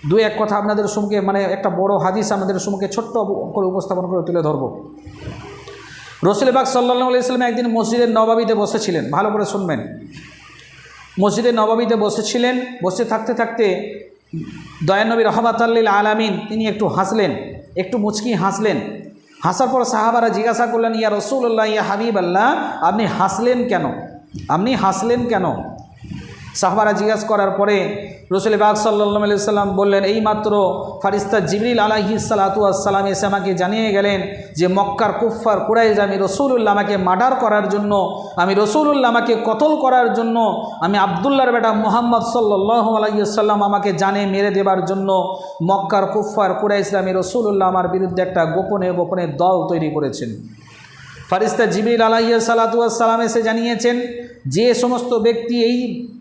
দু এক কথা আপনাদের সম্মুখে মানে একটা বড় হাদিস আপনাদের সম্মুখে ছোট্ট করে উপস্থাপন করে তুলে ধরব। রাসূল পাক সাল্লাল্লাহু আলাইহি ওয়াসাল্লাম একদিন মসজিদের নববীতে বসেছিলেন, ভালো করে শুনবেন। মসজিদে নববীতে বসেছিলেন, বসে থাকতে থাকতে দয়ার নবী রাহমাতাল লিল আলামিন তিনি একটু হাসলেন, একটু মুচকি হাসলেন। হাসার পর সাহাবারা জিজ্ঞাসা করলেন, ইয়া রাসূলুল্লাহ, ইয়া হাবিবাল্লাহ, আপনি হাসলেন কেন? আপনি হাসলেন কেন? সাহাবারা জিজ্ঞাসা করার পরে রাসূল পাক সাল্লাল্লাহু আলাইহি ওয়াসাল্লাম বললেন, এইমাত্র ফারিস্তা জিবরিল আলাইহিস সালাতু ওয়াস সালাম এসে আমাকে জানিয়ে গেলেন যে মক্কার কুফফার কুরাইশ আমি রাসূলুল্লাহ আমাকে মার্ডার করার জন্য, আমি রাসূলুল্লাহ আমাকে কতল করার জন্য, আমি আব্দুল্লাহর বেটা মুহাম্মদ সাল্লাল্লাহু আলাইহি ওয়াসাল্লাম আমাকে জানে মেরে দেবার জন্য মক্কার কুফফার কুরাইশরা আমি রাসূলুল্লাহ আমার বিরুদ্ধে একটা গোপনে গোপনে দল তৈরি করেছেন। ফারিস্তা জিবরিল আলাইহিস সালাতু ওয়াস সালাম এসে জানিয়েছেন যে সমস্ত ব্যক্তি এই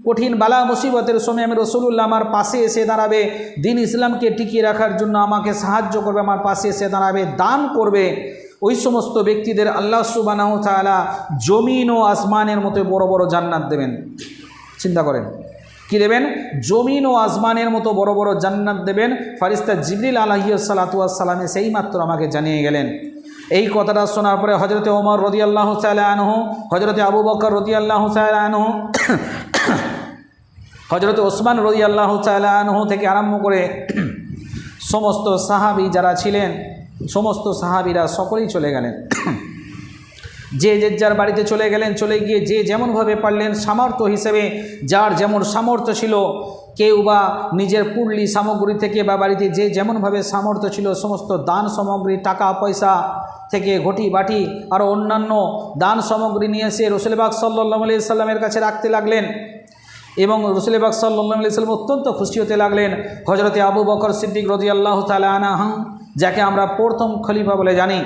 কঠিন বালা মুসিবতের সময় আমি রাসূলুল্লাহ আমার পাশে এসে দাঁড়াবে, দিন ইসলামকে টিকিয়ে রাখার জন্য আমাকে সাহায্য করবে, আমার পাশে এসে দাঁড়াবে, দান করবে, ওই সমস্ত ব্যক্তিদের আল্লাহ সুবহানাহু ওয়া তাআলা জমিন ও আসমানের মতো বড় বড় জান্নাত দেবেন। চিন্তা করেন, কি দেবেন? জমিন ও আসমানের মতো বড় বড় জান্নাত দেবেন। ফারিস্তা জিবরিল আলাইহিস সালাতু ওয়াস সালাম সেই মাত্র আমাকে জানিয়ে গেলেন। এই কথাটা শোনার পরে হযরতে ওমর রাদিয়াল্লাহু তাআলা আনহু, হযরতে আবু বকর রাদিয়াল্লাহু তাআলা আনহু, হযরতে ওসমান রাদিয়াল্লাহু তাআলা আনহু থেকে আরম্ভ করে সমস্ত সাহাবী যারা ছিলেন সমস্ত সাহাবীরা সকলেই চলে গেলেন। যে যার বাড়িতে চলে গেলেন, চলে গিয়ে যে যেমনভাবে পারলেন সামর্থ্য হিসেবে যার যেমন সামর্থ্য ছিল, কেউ বা নিজের পুরলি সামগ্রী থেকে বা বাড়িতে যে যেমনভাবে সামর্থ্য ছিল সমস্ত দান সামগ্রী, টাকা পয়সা থেকে ঘটি বাটি আরও অন্যান্য দান সামগ্রী নিয়ে এসে রাসূল পাক সাল্লাল্লাহু আলাইহি সাল্লামের কাছে রাখতে লাগলেন এবং রাসূল পাক সাল্লাল্লাহু আলাইহি সাল্লাম অত্যন্ত খুশি হতে লাগলেন। হযরতে আবু বকর সিদ্দিক রাদিয়াল্লাহু তাআলা আনহু, যাকে আমরা প্রথম খলিফা বলে জানি,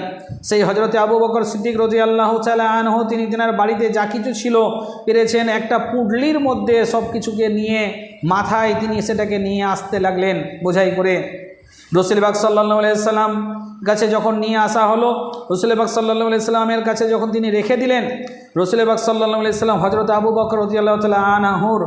সেই হযরতে আবু বকর সিদ্দিক রাদিয়াল্লাহু তাআলা আনহু তিনি তেনার বাড়িতে যা কিছু ছিল পেরেছেন একটা পুডলির মধ্যে সব কিছুকে নিয়ে মাথায় তিনি সেটাকে নিয়ে আসতে লাগলেন বোঝাই করে। রাসূল পাক সাল্লাল্লাহু আলাইহি সাল্লাম কাছে যখন নিয়ে আসা হলো, রাসূল পাক সাল্লাল্লাহু আলাইহি সাল্লামের কাছে যখন তিনি রেখে দিলেন, রাসূল পাক সাল্লাল্লাহু আলাইহি সাল্লাম হযরত আবু বকর রাদিয়াল্লাহু তাআলা আনহুর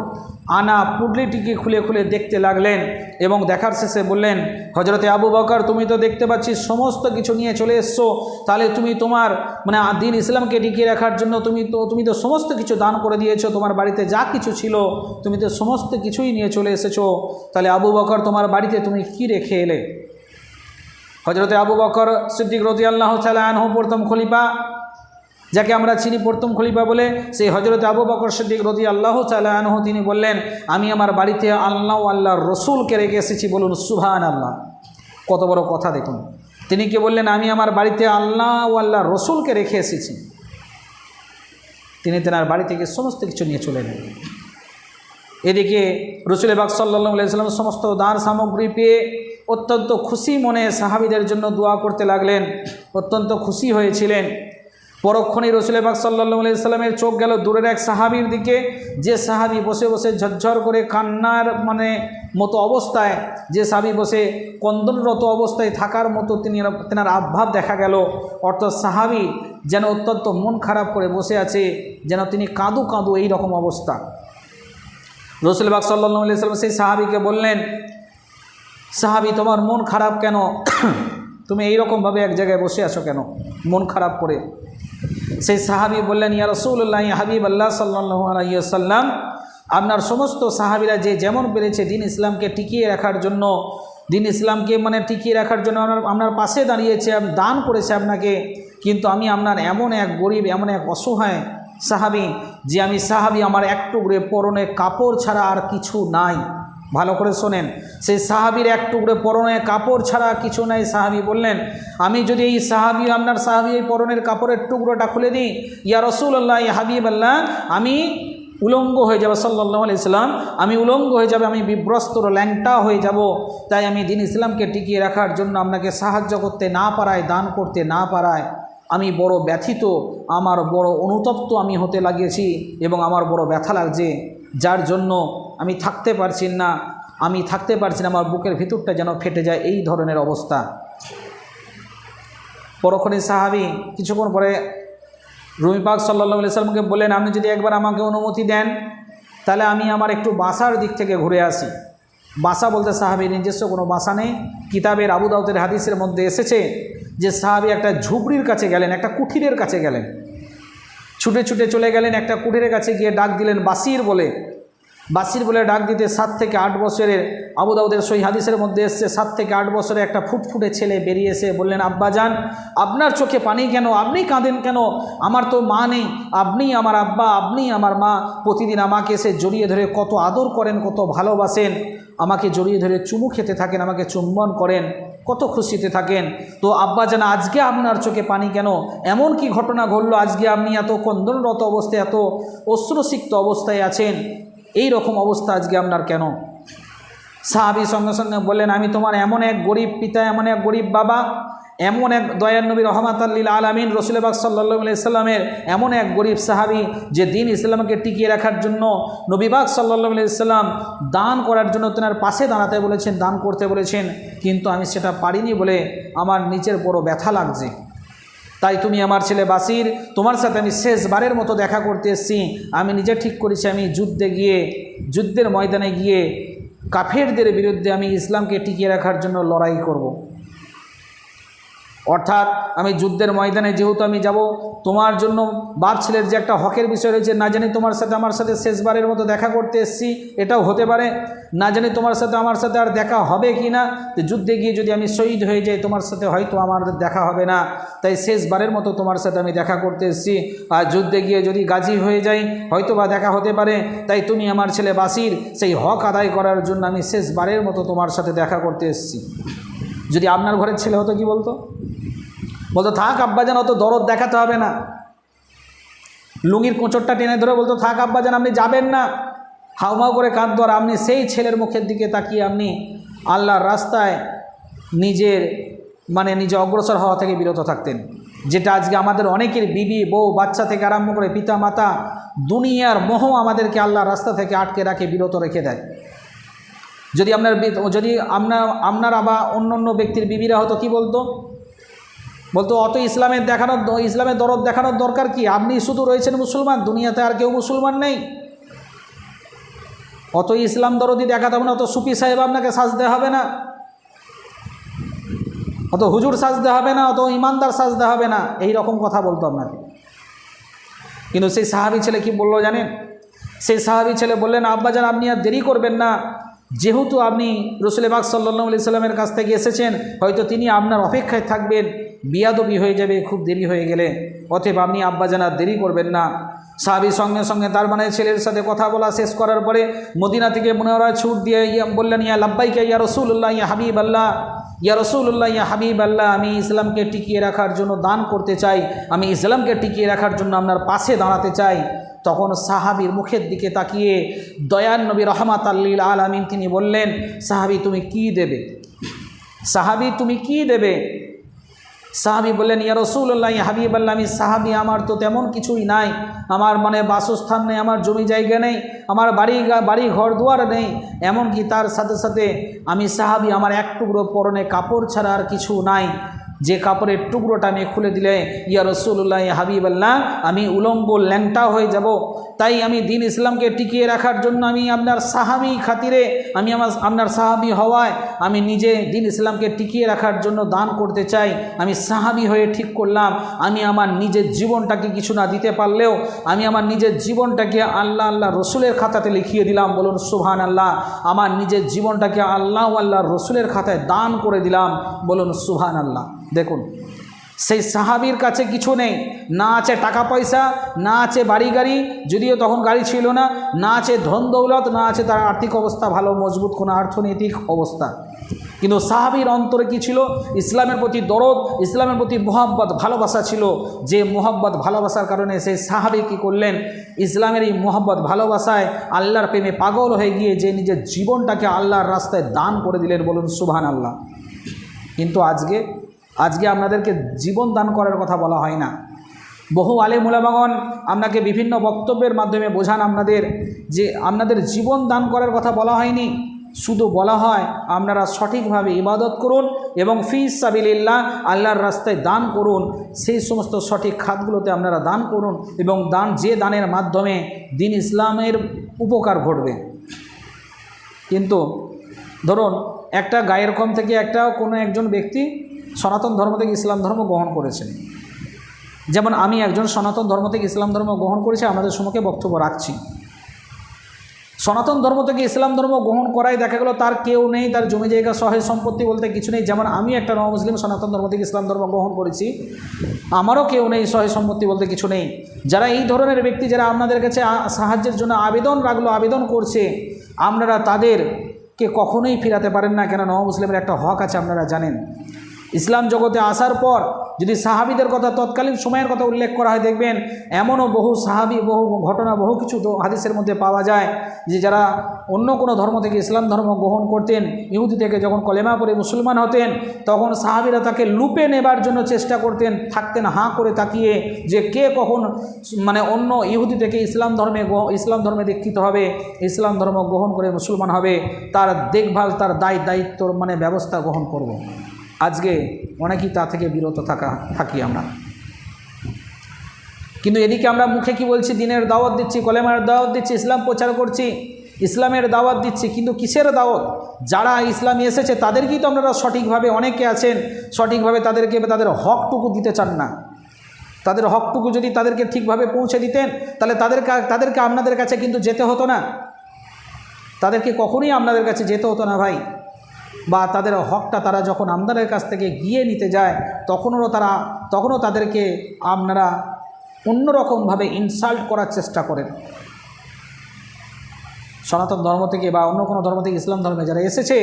আনা পুডলিটিকে খুলে খুলে দেখতে লাগলেন এবং দেখার শেষে বললেন, হযরতে আবু বকর, তুমি তো দেখতে পাচ্ছি সমস্ত কিছু নিয়ে চলে এসছো, তাহলে তুমি তোমার মানে দিন ইসলামকে টিকিয়ে রাখার জন্য তুমি তো সমস্ত কিছু দান করে দিয়েছো, তোমার বাড়িতে যা কিছু ছিল তুমি তো সমস্ত কিছুই নিয়ে চলে এসেছো, তাহলে আবু বকর তোমার বাড়িতে তুমি কি রেখে এলে? হযরতে আবু বকর সিদ্দিক রাদিয়াল্লাহু তাআলা আনহু প্রথম খলিফা, যাকে আমরা চিনি প্রথম খলিফা বলে, সেই হযরতে আবু বকর সিদ্দিক রাদিয়াল্লাহু তাআলা আনহু তিনি বললেন, আমি আমার বাড়িতে আল্লাহ ও আল্লাহর রসুলকে রেখে এসেছি। বলুন সুবহানাল্লাহ, কত বড় কথা দেখুন। তিনি কি বললেন? আমি আমার বাড়িতে আল্লাহ ও আল্লাহর রসুলকে রেখে এসেছি। তিনি তেনার বাড়ি থেকে সমস্ত কিছু নিয়ে চলে এলেন। এদিকে রাসূল পাক সাল্লাল্লাহু আলাইহি সাল্লাম সমস্ত দান সামগ্রী পেয়ে অত্যন্ত খুশি মনে সাহাবীদের জন্য দোয়া করতে লাগলেন, অত্যন্ত খুশি হয়েছিলেন। পরক্ষণেই রাসূল পাক সাল্লাল্লাহু আলাইহি সাল্লামের চোখ গেল দূরের এক সাহাবীর দিকে, যে সাহাবী বসে বসে ঝরঝর করে কান্নার মতো অবস্থায়, যে সাহাবী বসে কন্দনরত অবস্থায় থাকার মতো তেনার আবভাব দেখা গেল। অর্থাৎ সাহাবী যেন অত্যন্ত মন খারাপ করে বসে আছে, যেন তিনি কাঁদু কাঁদু এই রকম অবস্থা। রাসূল পাক সাল্লাল্লাহু আলাইহি সাল্লাম সেই সাহাবীকে বললেন, সাহাবী তোমার মন খারাপ কেন? তুমি এইরকমভাবে এক জায়গায় বসে আছো কেন মন খারাপ করে? সেই সাহাবী বললেন, ইয়া রাসূলুল্লাহ, ইয়া হাবিবাল্লাহ সাল্লাল্লাহু আলাইহি ওয়াসাল্লাম, আপনার সমস্ত সাহাবীরা যে যেমন পেরেছে দিন ইসলামকে টিকিয়ে রাখার জন্য, দিন ইসলামকে টিকিয়ে রাখার জন্য আপনার পাশে দাঁড়িয়েছে, দান করেছে আপনাকে, কিন্তু আমি আপনার এমন এক গরিব, এমন এক অসহায় সাহাবী যে আমি সাহাবী আমার এক টুকরে পরনে কাপড় ছাড়া আর কিছু নাই। ভালো করে শোনেন, সেই সাহাবীর এক টুকরে পরনে কাপড় ছাড়া কিছু নাই। সাহাবী বললেন, আমি যদি এই সাহাবী আপনার সাহাবী এই পরনের কাপড়ের টুকরোটা খুলে দিই, ইয়া রাসূলুল্লাহ, ইয়া হাবিবাল্লাহ, আমি উলঙ্গ হয়ে যাব, সাল্লাল্লাহু আলাইহি সাল্লাম, আমি উলঙ্গ হয়ে যাব, আমি বিব্রস্ত ল্যাংটা হয়ে যাব। তাই আমি দিন ইসলামকে টিকিয়ে রাখার জন্য আপনাকে সাহায্য করতে না পারায়, দান করতে না পারায় আমি বড় ব্যথিত, আমার বড় অনুতপ্ত আমি হতে লাগিয়েছি এবং আমার বড় ব্যথা লাগছে, যার জন্য আমি থাকতে পারছি না, আমার বুকের ভিতরটা যেন ফেটে যায়, এই ধরনের অবস্থা। পরক্ষণে সাহাবী কিছুক্ষণ পরে রুমি পাক সাল্লাল্লাহু আলাইহি সাল্লামকে বললেন, আপনি যদি একবার আমাকে অনুমতি দেন তাহলে আমি আমার একটু বাসার দিক থেকে ঘুরে আসি। বাসা বলতে সাহাবীর নিজস্ব কোনো বাসা নেই। কিতাবের আবু দাউদের হাদিসের মধ্যে এসেছে যে সাহাবী একটা ঝুপড়ির কাছে গেলেন, একটা কুঠিরের কাছে গেলেন, ছুটে ছুটে চলে গেলেন, একটা কুঠিরের কাছে গিয়ে ডাক দিলেন বাসির বলে। বাসির বলে ডাক দিতে 7 থেকে 8 বছরের, আবু দাউদের সহিহ হাদিসের মধ্যে এসছে, 7 থেকে 8 বছরের একটা ফুটফুটে ছেলে বেরিয়ে এসে বললেন, আব্বাজান আপনার চোখে পানি কেন, আপনি কাঁদেন কেন? আমার তো মা নেই, আপনি আমার আব্বা, আপনি আমার মা। প্রতিদিন আমাকে এসে জড়িয়ে ধরে কত আদর করেন, কত ভালোবাসেন, আমাকে জড়িয়ে ধরে চুমু খেতে থাকেন, আমাকে চুম্বন করেন, কত খুশিতে থাকেন। তো আব্বাজান আজকে আপনার চোখে পানি কেন? এমন কি ঘটনা ঘটলো আজকে আপনি এত ক্রন্দনরত অবস্থায়, এত অশ্রুসিক্ত অবস্থায় আছেন? এই রকম অবস্থা আজকে আপনার কেন? সাহাবী সঙ্গে সঙ্গে বললেন, আমি তোমার এমন এক গরিব পিতা, এমন এক গরিব বাবা, এমন এক দয়ার নবী রহমাতাল লিল আলামিন রাসূল পাক সাল্লাল্লাহু আলাইহি সাল্লামের এমন এক গরিব সাহাবী যে দিন ইসলামকে টিকিয়ে রাখার জন্য নবী পাক সাল্লাল্লাহু আলাইহি সাল্লাম দান করার জন্য তেনার পাশে দাঁড়াতে বলেছেন, দান করতে বলেছেন, কিন্তু আমি সেটা পারিনি বলে আমার নিচের বড় ব্যথা লাগছে। তাই তুমি আমার ছেলে বাসির, তোমার সাথে আমি শেষবারের মতো দেখা করতে এসেছি। আমি নিজে ঠিক করেছি আমি যুদ্ধের ময়দানে গিয়ে কাফেরদের বিরুদ্ধে আমি ইসলামকে টিকিয়ে রাখার জন্য লড়াই করব। অর্থাৎ আমি যুদ্ধের ময়দানে যেহেতু আমি যাব, তোমার জন্য বাপ ছেলের যে একটা হকের বিষয় রয়েছে, না জানি তোমার সাথে আমার সাথে শেষবারের মতো দেখা করতে এসেছি, এটাও হতে পারে, না জানি তোমার সাথে আমার সাথে আর দেখা হবে কি না। তো যুদ্ধে গিয়ে যদি আমি শহীদ হয়ে যাই, তোমার সাথে হয়তো আমার দেখা হবে না, তাই শেষবারের মতো তোমার সাথে আমি দেখা করতে এসেছি। আর যুদ্ধে গিয়ে যদি গাজী হয়ে যাই, হয়তো বা দেখা হতে পারে, তাই তুমি আমার ছেলে বাসির সেই হক আদায় করার জন্য আমি শেষবারের মতো তোমার সাথে দেখা করতে এসেছি। যদি আপনার ঘরের ছেলে হতো কি বলতো? বলতো, থাক আব্বাজান, অত দরদ দেখাতে হবে না। লুঙ্গির কোঁচরটা টেনে ধরে বলতো, থাক আব্বাজান আপনি যাবেন না, হাউমাউ করে কাঁদতো। আর আপনি সেই ছেলের মুখের দিকে তাকিয়ে আপনি আল্লাহর রাস্তায় নিজে অগ্রসর হওয়া থেকে বিরত থাকতেন। যেটা আজকে আমাদের অনেকের বিবি, বউ, বাচ্চা থেকে আরম্ভ করে পিতা মাতা, দুনিয়ার মোহ আমাদেরকে আল্লাহর রাস্তা থেকে আটকে রাখে, বিরত রেখে দেয়। যদি আপনার আবার অন্য ব্যক্তির বিবিরা হতো কি বলতো? বলতো, অত ইসলামের দরদ দেখানোর দরকার কি? আপনি শুধু রয়েছেন মুসলমান, দুনিয়াতে আর কেউ মুসলমান নেই। অত ইসলাম দরদি দেখাতে হবে না, অত সুফি সাহেব আপনাকে সাজতে হবে না, অত হুজুর সাজতে হবে না, অত ইমানদার সাজতে হবে না, এই রকম কথা বলতো আপনাকে। কিন্তু সেই সাহাবী ছেলে কি বললো জানেন? সেই সাহাবী ছেলে বললেন, আব্বাজান আপনি আর দেরি করবেন না, যেহেতু আপনি রাসূল পাক সাল্লাল্লাহু আলাইহি সাল্লামের কাছ থেকে এসেছেন, হয়তো তিনি আপনার অপেক্ষায় থাকবেন, বিয়াদবি হয়ে যাবে খুব দেরি হয়ে গেলে, অতএব আপনি আব্বাজান আর দেরি করবেন না। সাহাবী সঙ্গে সঙ্গে তার ছেলের সাথে কথা বলা শেষ করার পরে মদিনা থেকে মুনাওয়ারা ছুট দিয়ে বললেন, ইয়া লাব্বাইকা ইয়া রাসূলুল্লাহ ইয়া হাবিবাল্লাহ, ইয়া রাসূলুল্লাহ ইয়া হাবিবাল্লাহ, আমি ইসলামকে টিকিয়ে রাখার জন্য দান করতে চাই, আমি ইসলামকে টিকিয়ে রাখার জন্য আপনার পাশে দাঁড়াতে চাই। তখন সাহাবীর মুখের দিকে তাকিয়ে দয়ার নবী রহমাতাল লিল আলামিন তিনি বললেন, সাহাবী তুমি কি দেবে? সাহাবী তুমি কি দেবে? সাহাবী বললেন, ইয়া রাসূলুল্লাহ ইয়া হাবিবাল্লাহ, আমি সাহাবী, আমার তো তেমন কিছুই নাই, আমার বাসস্থান নেই, আমার জমি জায়গা নেই, আমার বাড়ি ঘর দুয়ার নেই, এমনকি তার সাথে সাথে আমি সাহাবী, আমার এক টুকরো পরনে কাপড় ছাড়া আর কিছু নাই, যে কাপড়ের টুকরোটা আমি খুলে দিলে ইয়া রাসূলুল্লাহ ইয়া হাবিবাল্লাহ আমি উলঙ্গ ল্যাংটা হয়ে যাব। তাই আমি দিন ইসলামকে টিকিয়ে রাখার জন্য আমি আপনার সাহাবী খাতিরে, আমি আপনার সাহাবী হওয়ায় আমি নিজে দিন ইসলামকে টিকিয়ে রাখার জন্য দান করতে চাই। আমি সাহাবী হয়ে ঠিক করলাম, আমি আমার নিজের জীবনটাকে কিছু না দিতে পারলেও আমি আমার নিজের জীবনটাকে আল্লাহ রসুলের খাতাতে লিখিয়ে দিলাম। বলুন সুবহানাল্লাহ। আমার নিজের জীবনটাকে আল্লাহ রসুলের খাতায় দান করে দিলাম। বলুন সুবহানাল্লাহ। দেখুন, সেই সাহাবীর কাছে কিছু নেই, না আছে টাকা পয়সা, না আছে বাড়ি গাড়ি, যদিও তখন গাড়ি ছিল না, না আছে ধন দৌলত, না আছে তার আর্থিক অবস্থা ভালো মজবুত কোনো অর্থনৈতিক অবস্থা, কিন্তু সাহাবীর অন্তরে কি ছিল? ইসলামের প্রতি দরদ, ইসলামের প্রতি মোহাব্বত ভালোবাসা ছিল। যে মোহাব্বত ভালোবাসার কারণে সেই সাহাবী কী করলেন? ইসলামের এই মোহাব্বত ভালোবাসায় আল্লাহর প্রেমে পাগল হয়ে গিয়ে যে নিজের জীবনটাকে আল্লাহর রাস্তায় দান করে দিলেন। বলুন সুবহানাল্লাহ। কিন্তু আজকে আপনাদেরকে জীবন দান করার কথা বলা হয় না। বহু আলেম উলামাগণ আপনাকে বিভিন্ন বক্তব্যের মাধ্যমে বোঝান আপনাদের যে আপনাদের জীবন দান করার কথা বলা হয়নি, শুধু বলা হয় আপনারা সঠিকভাবে ইবাদত করুন এবং ফি সাবিলিল্লাহ আল্লাহর রাস্তায় দান করুন। সেই সমস্ত সঠিক খাতগুলোতে আপনারা দান করুন এবং যে দানের মাধ্যমে দিন ইসলামের উপকার ঘটবে। কিন্তু ধরুন একটা গায়ের কম থেকে কোনো একজন ব্যক্তি সনাতন ধর্ম থেকে ইসলাম ধর্ম গ্রহণ করেছেন, যেমন আমি একজন সনাতন ধর্ম থেকে ইসলাম ধর্ম গ্রহণ করেছি, আপনাদের সম্মুখে বক্তব্য রাখছি। সনাতন ধর্ম থেকে ইসলাম ধর্ম গ্রহণ করাই দেখা গেল তার কেউ নেই, তার জমি জায়গা সহায় সম্পত্তি বলতে কিছু নেই। যেমন আমি একটা মুসলিম সনাতন ধর্ম থেকে ইসলাম ধর্ম গ্রহণ করেছি, আমারও কেউ নেই, সহায় সম্পত্তি বলতে কিছু নেই। যারা এই ধরনের ব্যক্তি যারা আপনাদের কাছে সাহায্যের জন্য আবেদন করছে, আপনারা তাদেরকে কখনোই ফিরাতে পারেন না, কেন মুসলিমের একটা হক আছে আপনারা জানেন। ইসলাম জগতে আসার পর যদি সাহাবীদের কথা, তৎকালীন সময়ের কথা উল্লেখ করা হয়, দেখবেন এমনও বহু সাহাবী, বহু ঘটনা, বহু কিছু হাদিসের মধ্যে পাওয়া যায় যে যারা অন্য কোনো ধর্ম থেকে ইসলাম ধর্ম গ্রহণ করতেন, ইহুদি থেকে যখন কলেমা পড়ে মুসলমান হতেন, তখন সাহাবীরা তাকে লুপে নেবার জন্য চেষ্টা করতেন, থাকতেন হাঁ করে তাকিয়ে যে কে কখন অন্য ইহুদি থেকে ইসলাম ধর্মে দীক্ষিত হবে, ইসলাম ধর্ম গ্রহণ করে মুসলমান হবে, তার দেখভাল, তার দায়িত্ব ব্যবস্থা গ্রহণ করব। আজকে অনেকেই তা থেকে বিরত থাকি আমরা। কিন্তু এদিকে আমরা মুখে কি বলছি, দিনের দাওয়াত দিচ্ছি, কলেমার দাওয়াত দিচ্ছি, ইসলাম প্রচার করছি, ইসলামের দাওয়াত দিচ্ছি, কিন্তু কিসের দাওয়াত? যারা ইসলামে এসেছে তাদেরকেই তো আপনারা সঠিকভাবে, অনেকে আছেন সঠিকভাবে তাদেরকে তাদের হকটুকু দিতে চান না। তাদের হকটুকু যদি তাদেরকে ঠিকভাবে পৌঁছে দিতেন, তাহলে তাদেরকে আপনাদের কাছে কিন্তু যেতে হতো না, তাদেরকে কখনোই আপনাদের কাছে যেতে হতো না ভাই। বা তাদের হকটা তারা যখন আপনাদের কাছ থেকে গিয়ে নিতে যায়, তখনও তাদেরকে আপনারা অন্যরকমভাবে ইনসাল্ট করার চেষ্টা করেন। সনাতন ধর্ম থেকে বা অন্য কোনো ধর্ম থেকে ইসলাম ধর্মে যারা এসেছে,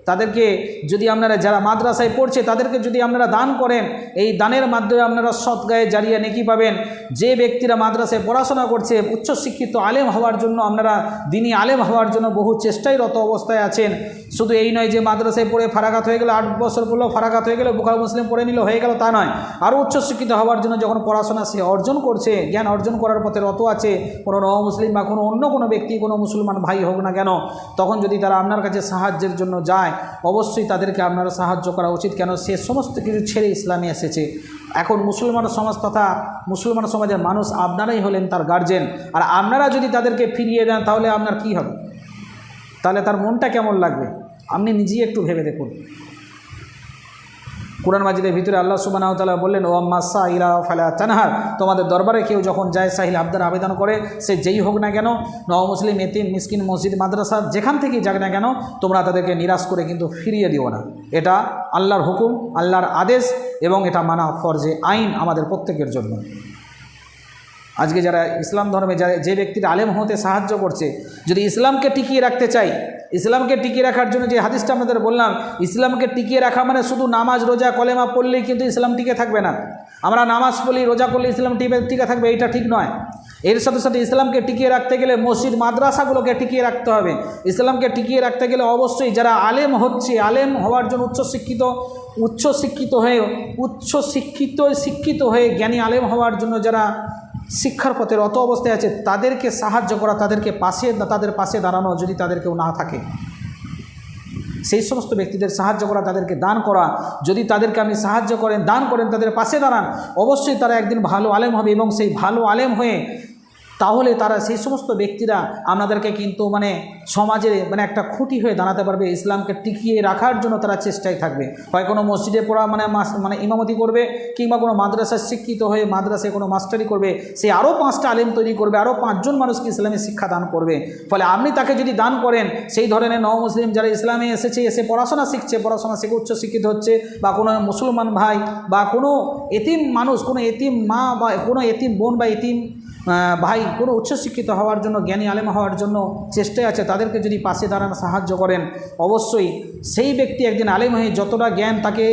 তাদেরকে যদি আপনারা, যারা মাদ্রাসায় পড়ছে তাদেরকে যদি আপনারা দান করেন, এই দানের মাধ্যমে আপনারা সৎ গায়ে জারিয়া নেকি পাবেন। যে ব্যক্তিরা মাদ্রাসায় পড়াশোনা করছে, উচ্চশিক্ষিত আলেম হওয়ার জন্য, আপনারা দিনী আলেম হওয়ার জন্য বহু চেষ্টায় রত অবস্থায় আছেন। শুধু এই নয় যে মাদ্রাসায় পড়ে ফারাগাত হয়ে গেল, 8 বছর পড়লো ফারাগাত হয়ে গেল, বুখারী মুসলিম পড়ে নিল হয়ে গেল, তা নয়। আরও উচ্চশিক্ষিত হওয়ার জন্য যখন পড়াশোনা সে অর্জন করছে, জ্ঞান অর্জন করার পথে রত আছে, কোনো মুসলিম বা অন্য কোনো ব্যক্তি, কোনো মুসলমান ভাই হোক না কেন, তখন যদি তারা আপনার কাছে সাহায্যের জন্য যায়, অবশ্যই তাদেরকে আপনারা সাহায্য করা উচিত। কেন সে সমস্ত কিছু ছেড়ে ইসলামে এসেছে। এখন মুসলমান সমাজ তথা মুসলমান সমাজের মানুষ আপনারাই হলেন তার গার্জেন, আর আপনারা যদি তাদেরকে ফিরিয়ে দেন তাহলে আপনার কি হবে? তাহলে তার মনটা কেমন লাগবে? আপনি নিজেই একটু ভেবে দেখুন। কুরআন মাজিদের ভিতরে আল্লাহ সুবহানাহু ওয়া তাআলা বললেন, ও মাসা ইলা ফালা তানহার, তোমাদের দরবারে কেউ যখন যায়, সাহিল আবদার আবেদন করে, সে যেই হোক না কেন, মুসলিম, এতিম, মিসকিন, মসজিদ, মাদ্রাসা, যেখান থেকেই যাক না কেন, তোমরা তাদেরকে নিরাশ করে কিন্তু ফিরিয়ে দিও না। এটা আল্লাহর হুকুম, আল্লাহর আদেশ, এবং এটা মানা ফরজে আইন আমাদের প্রত্যেকের জন্য। আজকে যারা ইসলাম ধর্মে যে ব্যক্তির আলেম হতে সাহায্য করছে, যদি ইসলামকে টিকিয়ে রাখতে চাই, ইসলামকে টিকিয়ে রাখার জন্য যে হাদিসটা আপনাদের বললাম, ইসলামকে টিকিয়ে রাখা মানে শুধু নামাজ, রোজা, কলেমা পড়লেই কিন্তু ইসলাম টিকে থাকবে না। আমরা নামাজ পড়ি, রোজা করলে ইসলাম টিকে থাকবে, এইটা ঠিক নয়। এর সাথে সাথে ইসলামকে টিকিয়ে রাখতে গেলে মসজিদ, মাদ্রাসাগুলোকে টিকিয়ে রাখতে হবে। ইসলামকে টিকিয়ে রাখতে গেলে অবশ্যই যারা আলেম হচ্ছে, আলেম হওয়ার জন্য শিক্ষিত হয়ে জ্ঞানী আলেম হওয়ার জন্য যারা শিক্ষার পথে রত অবস্থায় আছে, তাদেরকে সাহায্য করা, তাদের পাশে দাঁড়ানো, যদি তাদের কেউ না থাকে, সেই সমস্ত ব্যক্তিদের সাহায্য করা, তাদেরকে দান করা। যদি তাদেরকে আপনি সাহায্য করেন, দান করেন, তাদের পাশে দাঁড়ান, অবশ্যই তারা একদিন ভালো আলেম হবে, এবং সেই ভালো আলেম হয়ে তাহলে তারা, সেই সমস্ত ব্যক্তিরা আপনাদেরকে কিন্তু সমাজের একটা খুঁটি হয়ে দাঁড়াতে পারবে। ইসলামকে টিকিয়ে রাখার জন্য তারা চেষ্টায় থাকবে। হয় কোনো মসজিদে পড়া ইমামতি করবে, কিংবা কোনো মাদ্রাসায় শিক্ষিত হয়ে মাদ্রাসায় কোনো মাস্টারি করবে, সে আরও 5টা আলেম তৈরি করবে, আরও 5 জন মানুষকে ইসলামের শিক্ষা দান করবে। ফলে আপনি তাকে যদি দান করেন, সেই ধরনের মুসলিম যারা ইসলামে এসে পড়াশোনা শিখে উচ্চশিক্ষিত হচ্ছে, বা কোনো মুসলমান ভাই বা কোনো এতিম মানুষ, কোনো এতিম মা বা কোনো এতিম বোন বা এতিম ভাই কোনো উচ্চশিক্ষিত হওয়ার জন্য, জ্ঞানী আলেম হওয়ার জন্য চেষ্টায় আছে, তাদেরকে যদি পাশে দাঁড়ানো সাহায্য করেন, অবশ্যই সেই ব্যক্তি একদিন আলেম হয়ে যতটা জ্ঞান তাকে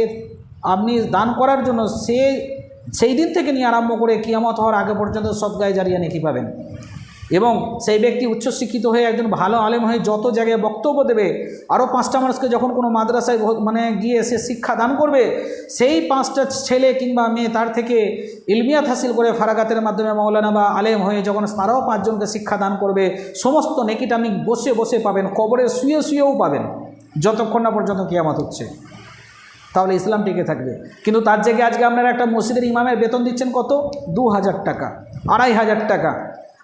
আপনি দান করার জন্য, সেই দিন থেকে নিয়ে আরম্ভ করে কিয়ামত হওয়ার আগে পর্যন্ত সদগায়ে জারিয়া নেকি পাবেন। এবং সেই ব্যক্তি উচ্চশিক্ষিত হয়ে একজন ভালো আলেম হয়ে যত জায়গায় বক্তব্য দেবে, আরও 5টা মানুষকে যখন কোনো মাদ্রাসায় গিয়ে সে শিক্ষা দান করবে, সেই 5টা ছেলে কিংবা মেয়ে তার থেকে ইলমিয়াত হাসিল করে ফারাগাতের মাধ্যমে মাওলানা বা আলেম হয়ে যখন তারাও 5 জনকে শিক্ষা দান করবে, সমস্ত নেকিটা আপনি বসে বসে পাবেন, কবরে শুয়েও পাবেন, যতক্ষণ না পর্যন্ত কিয়ামত হচ্ছে। তাহলে ইসলাম টিকে থাকবে। কিন্তু তার জায়গায় আজকে আপনারা একটা মসজিদের ইমামের বেতন দিচ্ছেন কত? 2000 টাকা, 2500 টাকা।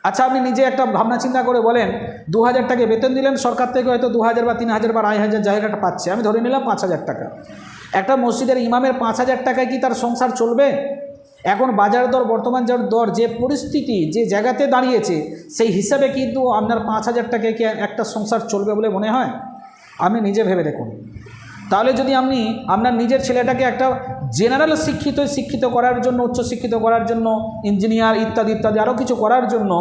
আচ্ছা, আপনি নিজে একটা ভাবনা চিন্তা করে বলেন, 2000 টাকা বেতন দিলেন সরকার থেকে, হয়তো 2000 বা 3000 বা 2500 জায়গাটা পাচ্ছে, আমি ধরে নিলাম 5000 টাকা। একটা মসজিদের ইমামের 5000 টাকায় কি তার সংসার চলবে? এখন বাজার দর, বর্তমান যার দর, যে পরিস্থিতি, যে জায়গাতে দাঁড়িয়েছে, সেই হিসাবে কিন্তু আপনার 5000 টাকায় কি একটা সংসার চলবে বলে মনে হয়? আপনি নিজে ভেবে দেখুন। তাহলে যদি আপনি আপনার নিজের ছেলেটাকে একটা জেনারেল শিক্ষিত করার জন্য, উচ্চশিক্ষিত করার জন্য, ইঞ্জিনিয়ার ইত্যাদি ইত্যাদি আরও কিছু করার জন্য